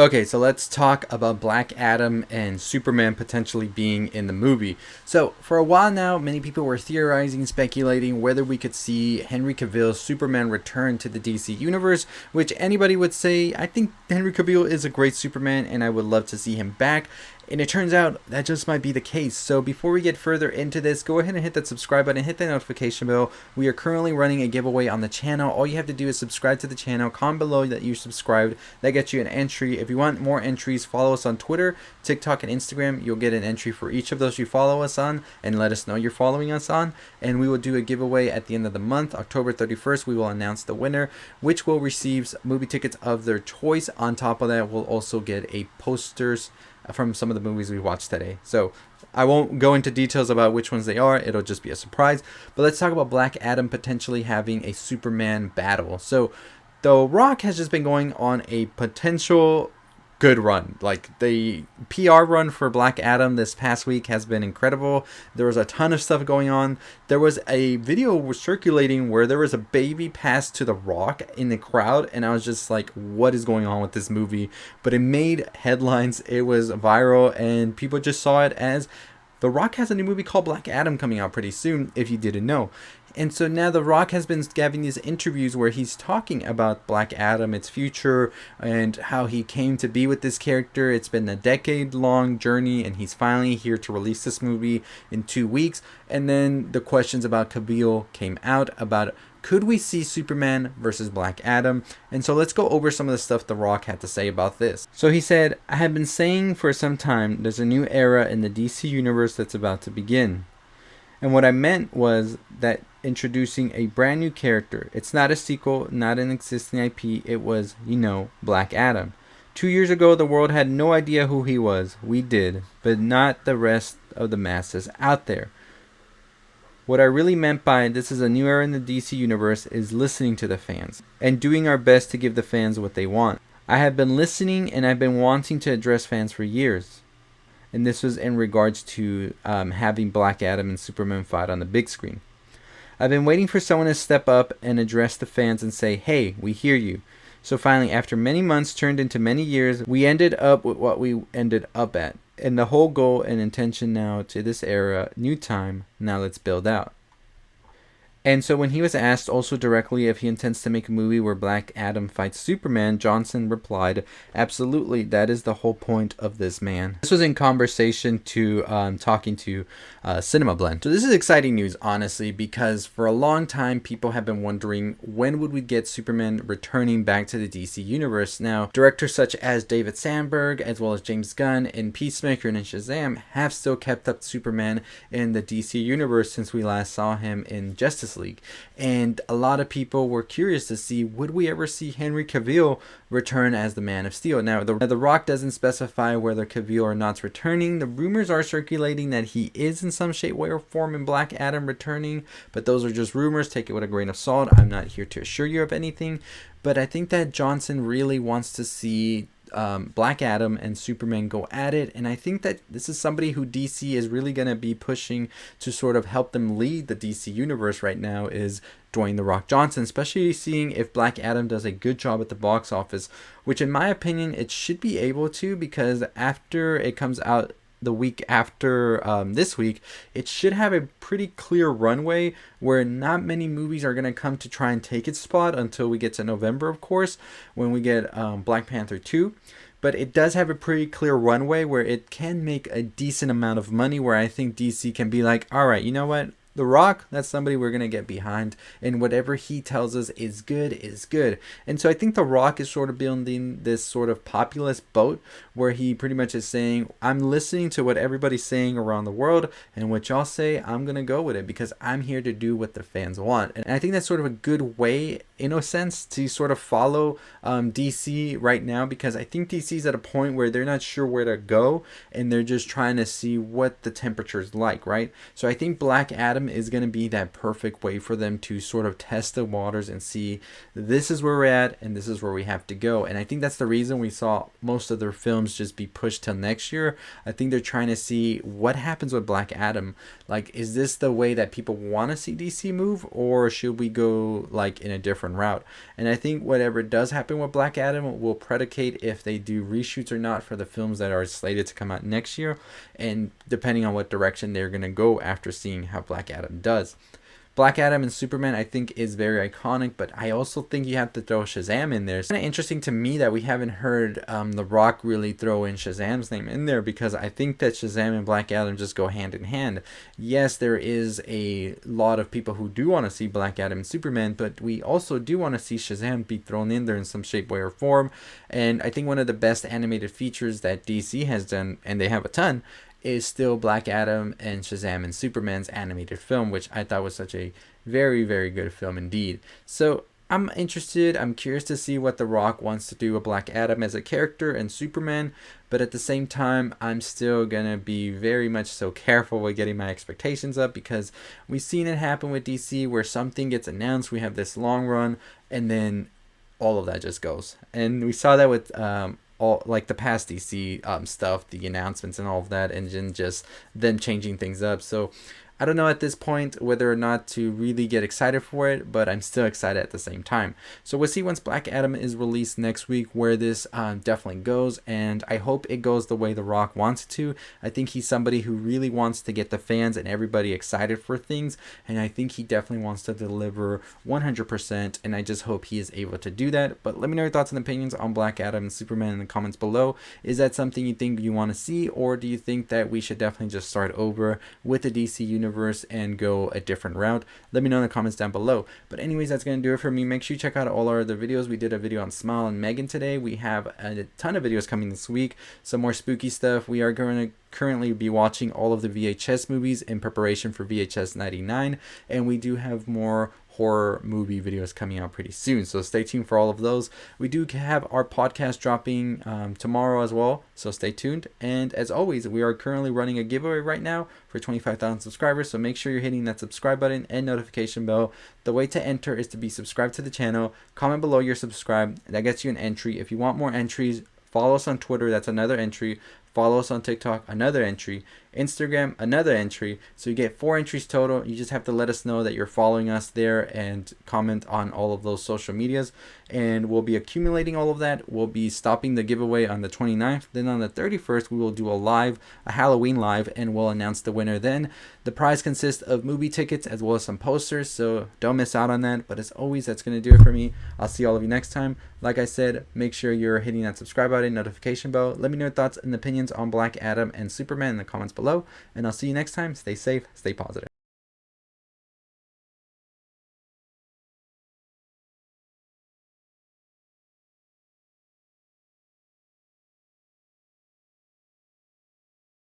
Okay, so let's talk about Black Adam and Superman potentially being in the movie. So, for a while now, many people were theorizing, speculating whether we could see Henry Cavill's Superman return to the DC universe, which anybody would say, I think Henry Cavill is a great Superman and I would love to see him back. And it turns out that just might be the case. So before we get further into this, go ahead and hit that subscribe button, hit that notification bell. We are currently running a giveaway on the channel. All you have to do is subscribe to the channel, comment below that you subscribed. That gets you an entry. If you want more entries, follow us on Twitter, TikTok, and Instagram. You'll get an entry for each of those you follow us on and let us know you're following us on. And we will do a giveaway at the end of the month, October 31st. We will announce the winner, which will receive movie tickets of their choice. On top of that, we'll also get a posters from some of the movies we watched today. So I won't go into details about which ones they are. It'll just be a surprise. But let's talk about Black Adam potentially having a Superman battle. So The Rock has just been going on a potential good run. Like, the PR run for Black Adam this past week has been incredible. There was a ton of stuff going on. There was a video circulating where there was a baby passed to The Rock in the crowd, and I was just like, what is going on with this movie? But it made headlines. It was viral, and people just saw it as The Rock has a new movie called Black Adam coming out pretty soon, if you didn't know. And so now The Rock has been having these interviews where he's talking about Black Adam, its future, and how he came to be with this character. It's been a decade-long journey, and he's finally here to release this movie in 2 weeks. And then the questions about Cavill came out about, could we see Superman versus Black Adam? And so let's go over some of the stuff The Rock had to say about this. So he said, I have been saying for some time there's a new era in the DC universe that's about to begin. And what I meant was that introducing a brand new character. It's not a sequel, not an existing IP. It was, Black Adam. 2 years ago, the world had no idea who he was. We did, but not the rest of the masses out there. What I really meant by this is a new era in the DC universe is listening to the fans and doing our best to give the fans what they want. I have been listening and I've been wanting to address fans for years. And this was in regards to having Black Adam and Superman fight on the big screen. I've been waiting for someone to step up and address the fans and say, hey, we hear you. So finally, after many months turned into many years, we ended up with what we ended up at. And the whole goal and intention now to this era, new time, now let's build out. And so when he was asked also directly if he intends to make a movie where Black Adam fights Superman, Johnson replied, absolutely, that is the whole point of this, man. This was in conversation to talking to Cinema Blend. So this is exciting news, honestly, because for a long time, people have been wondering when would we get Superman returning back to the DC universe. Now, directors such as David Sandberg, as well as James Gunn in Peacemaker and in Shazam have still kept up Superman in the DC universe since we last saw him in Justice League. And a lot of people were curious to see, would we ever see Henry Cavill return as the Man of Steel? Now, The Rock doesn't specify whether Cavill or not's returning. The rumors are circulating that he is in some shape, way, or form in Black Adam returning, but those are just rumors. Take it with a grain of salt. I'm not here to assure you of anything, but I think that Johnson really wants to see Black Adam and Superman go at it, and I think that this is somebody who DC is really going to be pushing to sort of help them lead the DC universe right now is Dwayne The Rock Johnson, especially seeing if Black Adam does a good job at the box office, which in my opinion it should be able to, because after it comes out the week after this week, it should have a pretty clear runway where not many movies are going to come to try and take its spot until we get to November, of course, when we get Black Panther 2. But it does have a pretty clear runway where it can make a decent amount of money, where I think DC can be like, all right, you know what? The Rock, that's somebody we're going to get behind, and whatever he tells us is good, is good. And so I think The Rock is sort of building this sort of populist boat where he pretty much is saying, I'm listening to what everybody's saying around the world, and what y'all say, I'm going to go with it because I'm here to do what the fans want. And I think that's sort of a good way, in a sense, to sort of follow DC right now, because I think DC's at a point where they're not sure where to go, and they're just trying to see what the temperature is like, right? So I think Black Adam Adam is going to be that perfect way for them to sort of test the waters and see this is where we're at and this is where we have to go. And I think that's the reason we saw most of their films just be pushed till next year. I think they're trying to see what happens with Black Adam. Like, is this the way that people want to see DC move, or should we go like in a different route? And I think whatever does happen with Black Adam will predicate if they do reshoots or not for the films that are slated to come out next year, and depending on what direction they're going to go after seeing how Black Adam does. Black Adam and Superman, I think, is very iconic, but I also think you have to throw Shazam in there. It's kind of interesting to me that we haven't heard The Rock really throw in Shazam's name in there, because I think that Shazam and Black Adam just go hand in hand. Yes, there is a lot of people who do want to see Black Adam and Superman, but we also do want to see Shazam be thrown in there in some shape, way, or form. And I think one of the best animated features that DC has done, and they have a ton, is still Black Adam and Shazam and Superman's animated film, which I thought was such a very, very good film indeed. So I'm interested, I'm curious to see what The Rock wants to do with Black Adam as a character and Superman, but at the same time, I'm still gonna be very much so careful with getting my expectations up, because we've seen it happen with DC where something gets announced, we have this long run, and then all of that just goes. And we saw that with all like the past DC stuff, the announcements and all of that, and then just them changing things up. So I don't know at this point whether or not to really get excited for it, but I'm still excited at the same time. So we'll see once Black Adam is released next week where this definitely goes, and I hope it goes the way The Rock wants it to. I think he's somebody who really wants to get the fans and everybody excited for things, and I think he definitely wants to deliver 100%, and I just hope he is able to do that. But let me know your thoughts and opinions on Black Adam and Superman in the comments below. Is that something you think you want to see, or do you think that we should definitely just start over with the DC universe and go a different route? Let me know in the comments down below. But anyways, that's going to do it for me. Make sure you check out all our other videos. We did a video on Smile and Megan today. We have a ton of videos coming this week, some more spooky stuff. We are going to currently be watching all of the VHS movies in preparation for VHS 99, and we do have more horror movie videos coming out pretty soon, so stay tuned for all of those. We do have our podcast dropping tomorrow as well, so stay tuned. And as always, we are currently running a giveaway right now for 25,000 subscribers, so make sure you're hitting that subscribe button and notification bell. The way to enter is to be subscribed to the channel. Comment below you're subscribed. That gets you an entry. If you want more entries, follow us on Twitter, that's another entry. Follow us on TikTok, another entry. Instagram, another entry. So you get 4 entries total. You just have to let us know that you're following us there and comment on all of those social medias, and we'll be accumulating all of that. We'll be stopping the giveaway on the 29th. Then on the 31st, we will do a Halloween live, and we'll announce the winner then. The prize consists of movie tickets as well as some posters, so don't miss out on that. But as always, that's going to do it for me. I'll see all of you next time. Like I said, make sure you're hitting that subscribe button, notification bell. Let me know your thoughts and opinions on Black Adam and Superman in the comments below, and I'll see you next time. Stay safe, stay positive.